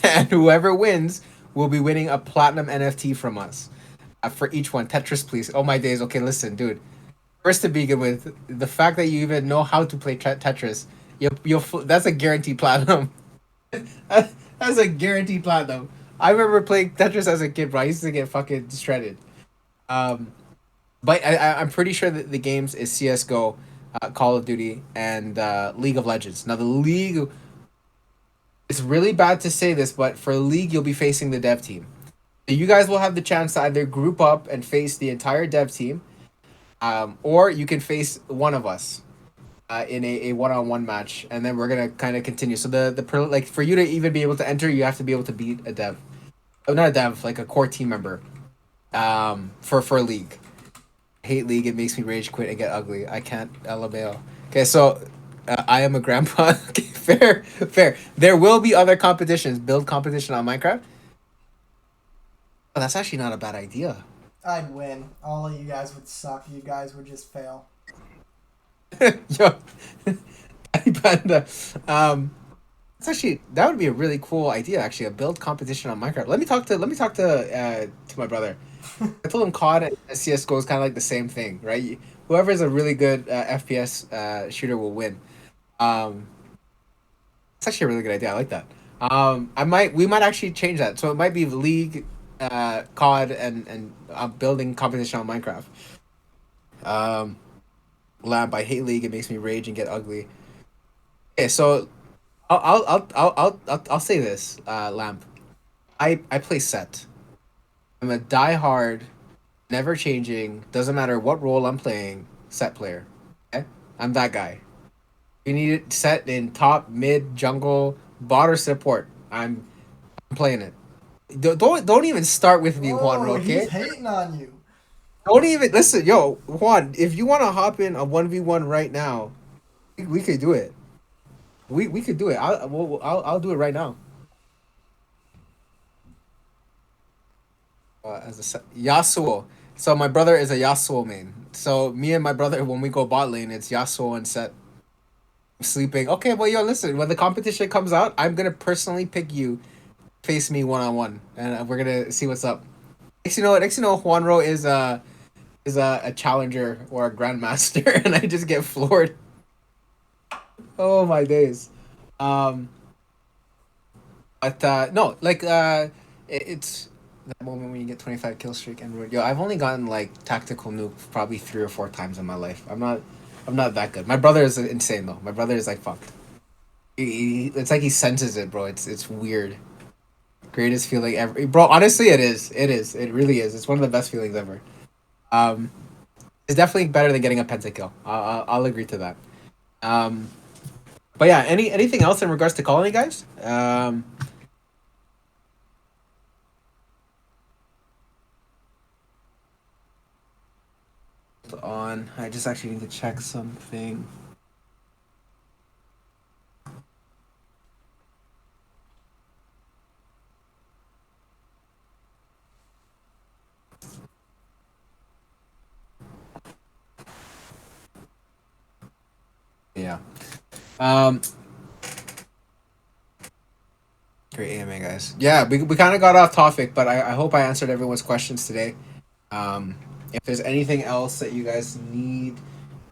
and whoever wins will be winning a platinum NFT from us, for each one. Tetris, please. Oh my days. Okay, listen, dude. First to begin with, the fact that you even know how to play Tetris, that's a guaranteed platinum. That's a guaranteed platinum. I remember playing Tetris as a kid, bro. I used to get fucking shredded. Um, but I'm pretty sure that the games is CS:GO, Call of Duty, and League of Legends. Now the League, it's really bad to say this, but for League you'll be facing the dev team. So you guys will have the chance to either group up and face the entire dev team, or you can face one of us, in a one-on-one match, and then we're gonna kind of continue. So like for you to even be able to enter, you have to be able to beat a dev, oh, not a dev, like a core team member, for League. I hate League. It makes me rage quit and get ugly. I can't LMAO. Okay, so I am a grandpa. Okay, fair. There will be other competitions, build competition on Minecraft. Oh, that's actually not a bad idea. I'd win. All of you guys would suck. You guys would just fail. Yo, Daddy Panda. It's actually that would be a really cool idea. Actually, a build competition on Minecraft. Let me talk to my brother. I told him COD and CS:GO is kind of like the same thing, right? Whoever is a really good FPS shooter will win. Um, it's actually a really good idea. I like that. We might actually change that. So it might be League, COD, and building competition on Minecraft. Um, Lamp, I hate League. It makes me rage and get ugly. Okay, so I'll say this, Lamp. I play set. I'm a die-hard, never changing, doesn't matter what role I'm playing, set player. Okay? I'm that guy. You need it set in top, mid, jungle, bot or support. I'm playing it. Don't even start with me, Juan. Oh, he's Okay? hating on you. Don't even listen, yo, Juan. If you want to hop in a 1v1 right now, we could do it. We could do it. I'll do it right now. Yasuo. So my brother is a Yasuo main. So me and my brother, when we go bot lane, it's Yasuo and set. Sleeping. Okay, well, yo, listen. When the competition comes out, I'm gonna personally pick you, face me 1-on-1, and we're gonna see what's up. Next you know, Juanro is a challenger or a grandmaster, and I just get floored. Oh my days. Um, but no, like it's that moment when you get 25 kill streak and yo, I've only gotten like tactical nuke probably 3 or 4 times in my life. I'm not that good. My brother is insane though. My brother is like fucked. It's like he senses it, bro. It's weird. Greatest feeling ever, bro. Honestly, it is. It is. It really is. It's one of the best feelings ever. Um, it's definitely better than getting a pentakill. I'll agree to that. Um, but yeah, anything else in regards to colony, guys? On. I just actually need to check something. Yeah. Um. Great AMA, guys. Yeah, we kind of got off topic, but I hope I answered everyone's questions today. If there's anything else that you guys need,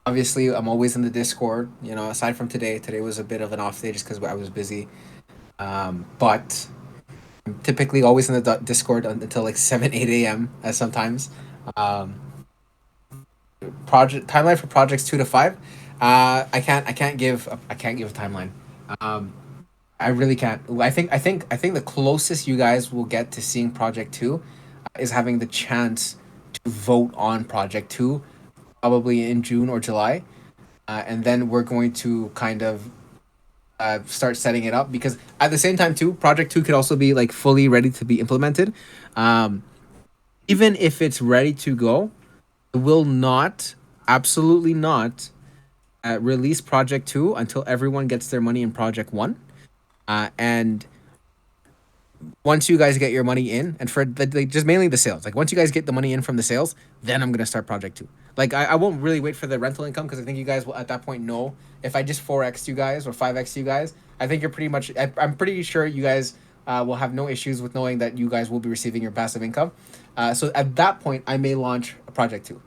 obviously I'm always in the Discord. Aside from today was a bit of an off day just because I was busy. But I'm typically always in the Discord until like 7 8 a.m. Sometimes. Um, project timeline for projects 2 to 5. I can't give a timeline. Um, I really can't. I think the closest you guys will get to seeing Project Two is having the chance to vote on Project Two, probably in June or July, and then we're going to kind of start setting it up because at the same time too, Project Two could also be like fully ready to be implemented. Um, Even if it's ready to go, it will not, absolutely not, release Project Two until everyone gets their money in Project One. And once you guys get your money in, and for just mainly the sales, like once you guys get the money in from the sales, then I'm gonna start Project Two. Like I won't really wait for the rental income because I think you guys will at that point know if I just 4x you guys or 5x you guys. I think you're pretty much. I'm pretty sure you guys will have no issues with knowing that you guys will be receiving your passive income. So at that point, I may launch a Project Two.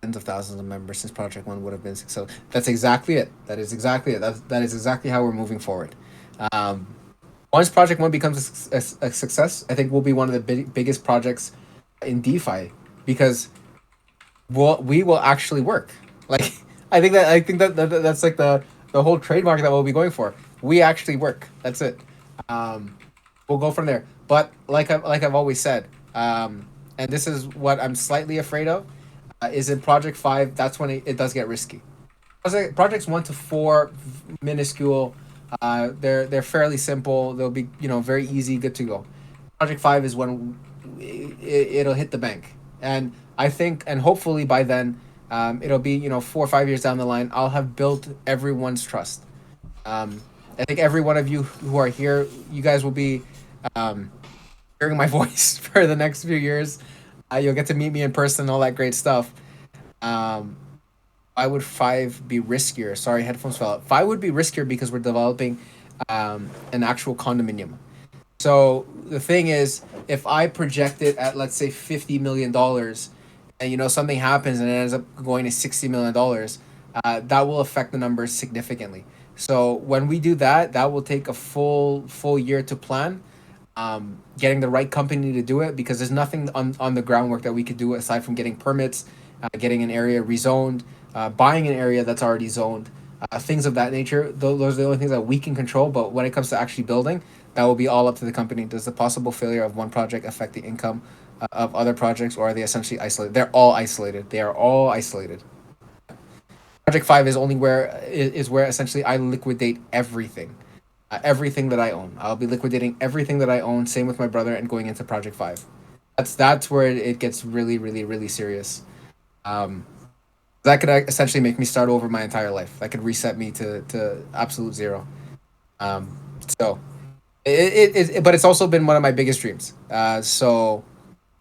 Tens of thousands of members since Project One would have been so. That's exactly it. That is exactly it. That is exactly how we're moving forward. Um, Once Project One becomes a success, I think we'll be one of the biggest projects in DeFi because we will actually work. Like that's like the whole trademark that we'll be going for. We actually work. That's it. Um, we'll go from there. But like I've always said, and this is what I'm slightly afraid of, is in Project Five. That's when it does get risky. Projects 1 to 4, minuscule. They're fairly simple. They'll be very easy, good to go. Project Five is when it'll hit the bank, and I think and hopefully by then, it'll be 4 or 5 years down the line. I'll have built everyone's trust. I think every one of you who are here, you guys will be um, hearing my voice for the next few years. You'll get to meet me in person, all that great stuff. Um, Why would five be riskier? Sorry, headphones fell out. Five would be riskier because we're developing an actual condominium. So the thing is, if I project it at, let's say, $50 million, and something happens and it ends up going to $60 million, that will affect the numbers significantly. So when we do that, that will take a full year to plan. Getting the right company to do it, because there's nothing on the groundwork that we could do aside from getting permits, getting an area rezoned, buying an area that's already zoned, things of that nature. Those are the only things that we can control. But when it comes to actually building, that will be all up to the company. Does the possible failure of one project affect the income of other projects, or are they essentially isolated? They're all isolated. They are all isolated. Project Five is only where essentially I liquidate everything, everything that I own. I'll be liquidating everything that I own. Same with my brother, and going into Project Five. That's where it gets really, really, really serious. Um, that could essentially make me start over my entire life. That could reset me to absolute zero. Um, so but it's also been one of my biggest dreams. So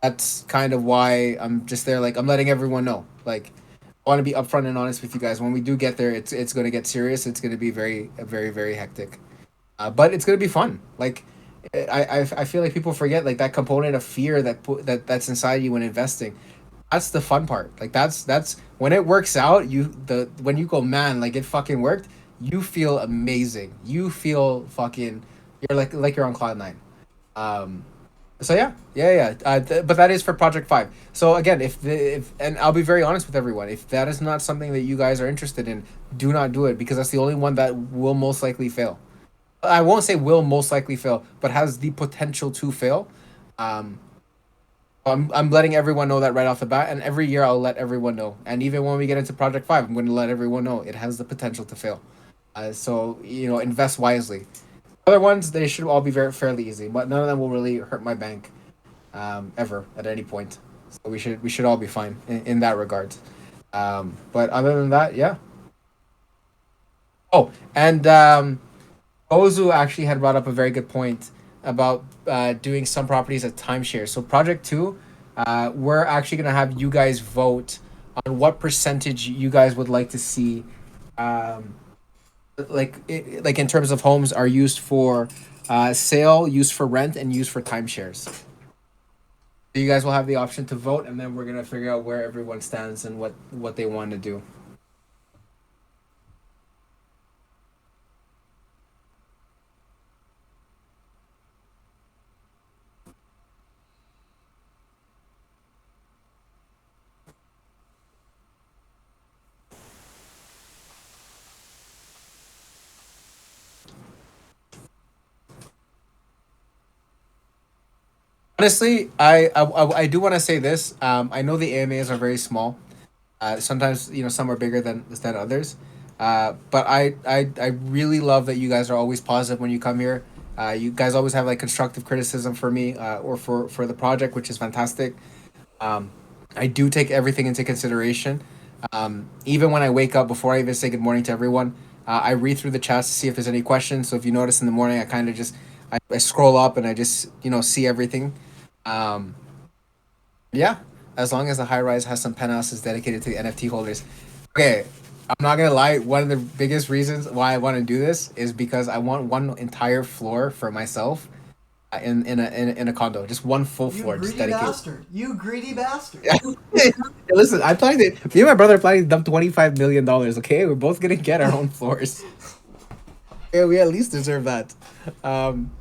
that's kind of why I'm just there. Like, I'm letting everyone know. Like, I want to be upfront and honest with you guys. When we do get there, it's going to get serious. It's going to be very, very, very hectic. But it's going to be fun. Like, I feel like people forget, like, that component of fear that's inside you when investing. That's the fun part. Like, that's when it works out. When you go, man, like, it fucking worked. You feel amazing. You feel fucking. You're like you're on cloud nine. Um, so yeah. But that is for Project Five. So again, if and I'll be very honest with everyone, if that is not something that you guys are interested in, do not do it, because that's the only one that will most likely fail. I won't say will most likely fail, but has the potential to fail. Um, I'm letting everyone know that right off the bat, and every year I'll let everyone know. And even when we get into Project Five, I'm going to let everyone know it has the potential to fail. So invest wisely. Other ones, they should all be very fairly easy, but none of them will really hurt my bank, ever at any point. So we should all be fine in that regard. But other than that, yeah. Oh, and Ozu actually had brought up a very good point about doing some properties at timeshare. So Project Two, we're actually gonna have you guys vote on what percentage you guys would like to see, um, like in terms of homes are used for sale, used for rent, and used for timeshares. So you guys will have the option to vote, and then we're gonna figure out where everyone stands and what they want to do. Honestly, I do want to say this. I know the AMAs are very small. Sometimes some are bigger than others. But I really love that you guys are always positive when you come here. You guys always have like constructive criticism for me, or for the project, which is fantastic. Um, I do take everything into consideration. Even when I wake up, before I even say good morning to everyone, I read through the chats to see if there's any questions. So if you notice in the morning, I kind of just I scroll up and I just see everything. Um, yeah, as long as the high rise has some penthouses dedicated to the NFT holders. Okay, I'm not gonna lie. One of the biggest reasons why I want to do this is because I want one entire floor for myself, in a condo, just one full You floor, just greedy dedicated. bastard. You greedy bastard. Listen, I'm planning to. Me and my brother are planning to dump $25 million. Okay, we're both gonna get our own floors. Yeah, we at least deserve that. Um,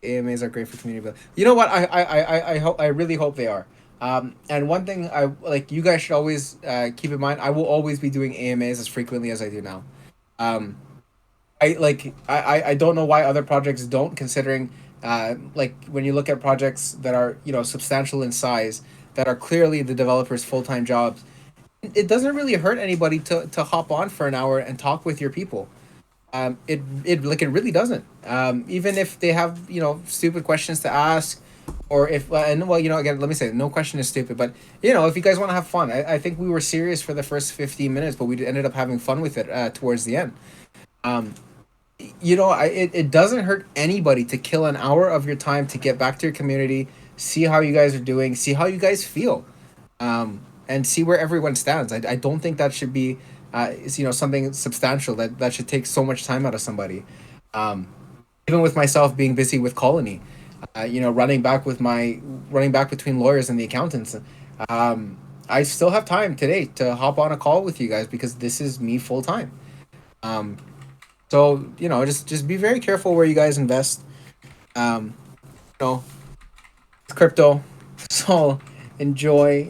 AMAs are great for community building. You know what? I hope, I really hope they are. And one thing I like, you guys should always keep in mind. I will always be doing AMAs as frequently as I do now. Um, I don't know why other projects don't, considering like when you look at projects that are substantial in size, that are clearly the developer's full-time jobs. It doesn't really hurt anybody to hop on for an hour and talk with your people. It like, it really doesn't. Even if they have stupid questions to ask, or if and well, again, let me say, no question is stupid, but if you guys want to have fun, I think we were serious for the first 15 minutes, but we ended up having fun with it towards the end. um it doesn't hurt anybody to kill an hour of your time to get back to your community, see how you guys are doing, see how you guys feel. and see where everyone stands. I don't think that should be, something substantial that should take so much time out of somebody. Um, Even with myself being busy with Colony, running back between lawyers and the accountants. Um, I still have time today to hop on a call with you guys because this is me full time. Um, so just be very careful where you guys invest. Um, you know, crypto. So enjoy.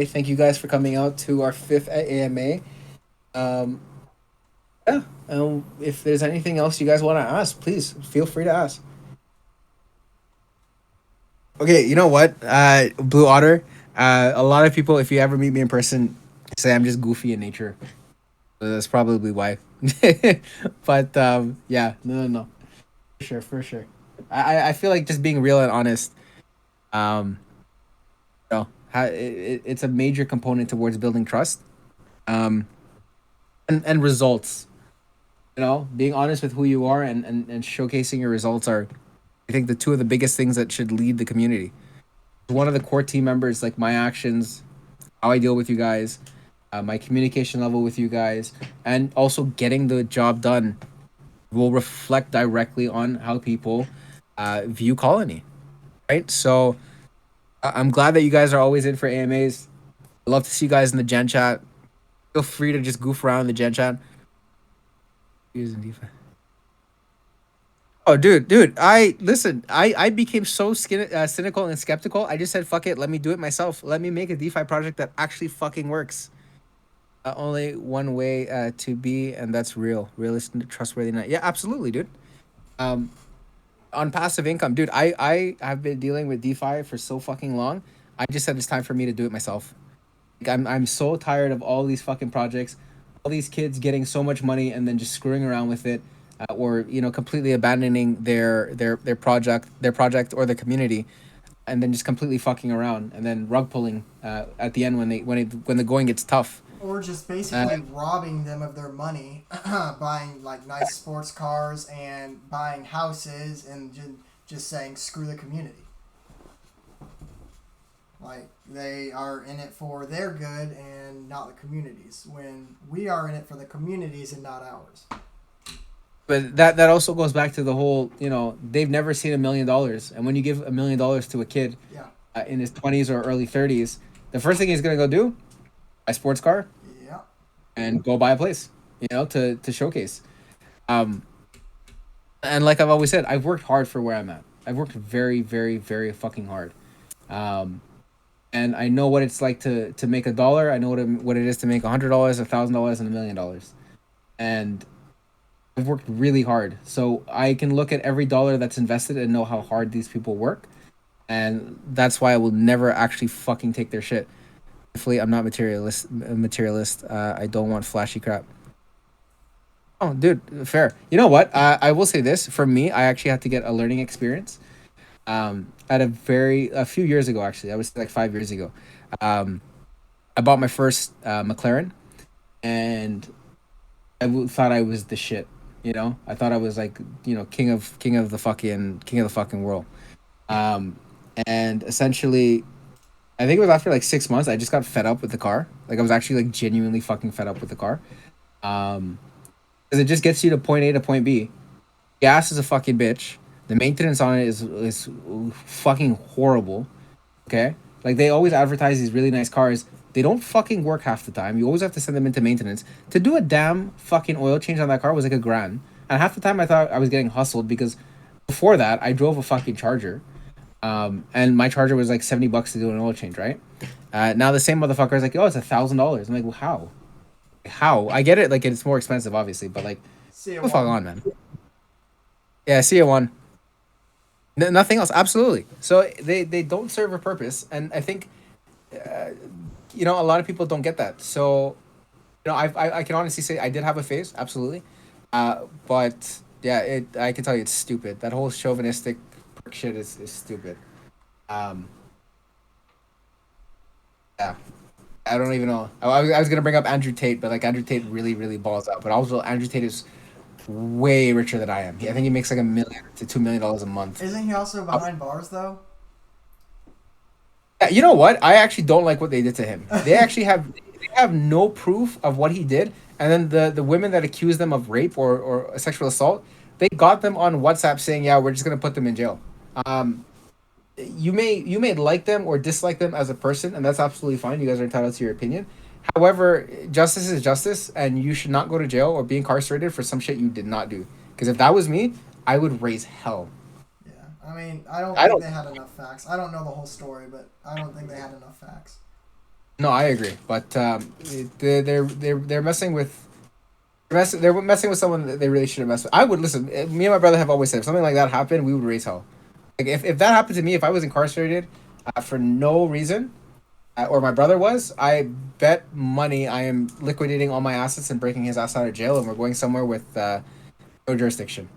Thank you guys for coming out to our fifth AMA. Um, yeah. If there's anything else you guys want to ask, please feel free to ask. Okay, you know what? Blue Otter. A lot of people, if you ever meet me in person, say I'm just goofy in nature. So that's probably why. But yeah, no, for sure. I feel like just being real and honest. Um, it's a major component towards building trust. Um, and results. Being honest with who you are and showcasing your results are, I think, the two of the biggest things that should lead the community. One of the core team members, like my actions, how I deal with you guys, my communication level with you guys, and also getting the job done will reflect directly on how people view Colony, right? So I'm glad that you guys are always in for AMAs. I love to see you guys in the Gen chat. Feel free to just goof around in the Gen chat. Using defense. Oh, dude, I became so cynical and skeptical. I just said, fuck it, let me do it myself. Let me make a DeFi project that actually fucking works. Only one way to be, and that's realistic, trustworthy. Yeah, absolutely, dude. Um, on passive income, dude, I have been dealing with DeFi for so fucking long. I just said it's time for me to do it myself. Like, I'm so tired of all these fucking projects, all these kids getting so much money and then just screwing around with it, or completely abandoning their project or the community, and then just completely fucking around and then rug pulling at the end when the going gets tough. Or just basically robbing them of their money, buying like nice sports cars and buying houses and just saying screw the community. Like they are in it for their good and not the communities. When we are in it for the communities and not ours. But that also goes back to the whole, they've never seen $1 million, and when you give $1 million to a kid, yeah, in his 20s or early 30s, the first thing he's gonna go do, buy a sports car, yeah, and go buy a place, to showcase. Um, and like I've always said, I've worked hard for where I'm at. I've worked very, very, very fucking hard. Um, and I know what it's like to make $1. I know what it is to make $100, $1,000, and $1 million. And I've worked really hard, so I can look at every dollar that's invested and know how hard these people work, and that's why I will never actually fucking take their shit. Hopefully, I'm not materialist. I don't want flashy crap. Oh, dude, fair. You know what? I will say this. For me, I actually had to get a learning experience. At a few years ago, actually, I was like 5 years ago. Um, I bought my first McLaren, and thought I was the shit. I thought I was like, king of the fucking world. Um, and essentially, I think it was after like 6 months, I just got fed up with the car. Like I was actually like genuinely fucking fed up with the car. Um, because it just gets you to point A to point B. Gas is a fucking bitch. The maintenance on it is fucking horrible. Okay, like they always advertise these really nice cars. They don't fucking work half the time. You always have to send them into maintenance. To do a damn fucking oil change on that car was like $1,000. And half the time I thought I was getting hustled because before that I drove a fucking Charger. And my Charger was like $70 to do an oil change, right? Now the same motherfucker is like, oh, it's $1,000. I'm like, well, how? How? I get it, like it's more expensive, obviously, but like, see what the fuck on, man? Yeah, see you one. Nothing else, absolutely. So they don't serve a purpose, and I think, uh, a lot of people don't get that. So, I can honestly say I did have a phase, absolutely, but yeah, I can tell you it's stupid. That whole chauvinistic prick shit is stupid. Um, yeah, I don't even know. I was gonna bring up Andrew Tate, but like Andrew Tate really really balls out. But also Andrew Tate is way richer than I am. I think he makes like $1 million to $2 million a month. Isn't he also Uh, behind bars though? Yeah, you know what? I actually don't like what they did to him. They have no proof of what he did, and then the women that accused them of rape or sexual assault, they got them on WhatsApp saying, "Yeah, we're just gonna put them in jail." Um, you may like them or dislike them as a person, and that's absolutely fine. You guys are entitled to your opinion. However, justice is justice, and you should not go to jail or be incarcerated for some shit you did not do. Because if that was me, I would raise hell. Yeah, I mean, I don't I think don't. they had enough facts. I don't know the whole story, but I don't think they had enough facts. No, I agree. But they're messing with they're messing with someone that they really shouldn't mess with. I would listen. Me and my brother have always said if something like that happened, we would raise hell. Like if that happened to me, if I was incarcerated for no reason, or my brother was, I bet money I am liquidating all my assets and breaking his ass out of jail, and we're going somewhere with no jurisdiction.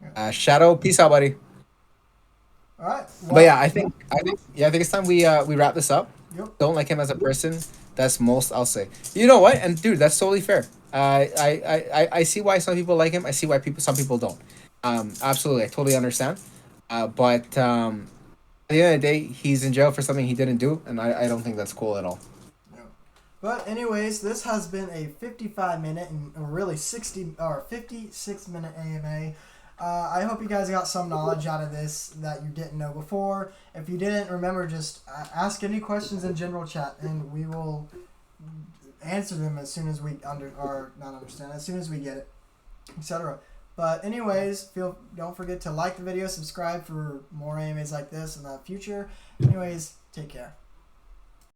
Yeah. Shadow, peace out, buddy. All right. But Well, I think it's time we wrap this up. yep. Don't like him as a person. That's most I'll say. You know what? And dude, that's totally fair. I see why some people like him. I see why some people don't. Absolutely, I totally understand. But at the end of the day, he's in jail for something he didn't do, and I don't think that's cool at all. Yep. But anyways, this has been a 55-minute and really 60 or 56-minute AMA. I hope you guys got some knowledge out of this that you didn't know before. If you didn't, remember just ask any questions in general chat, and we will answer them as soon as we as soon as we get it, etc. But anyways, don't forget to like the video, subscribe for more AMAs like this in the future. Anyways, take care.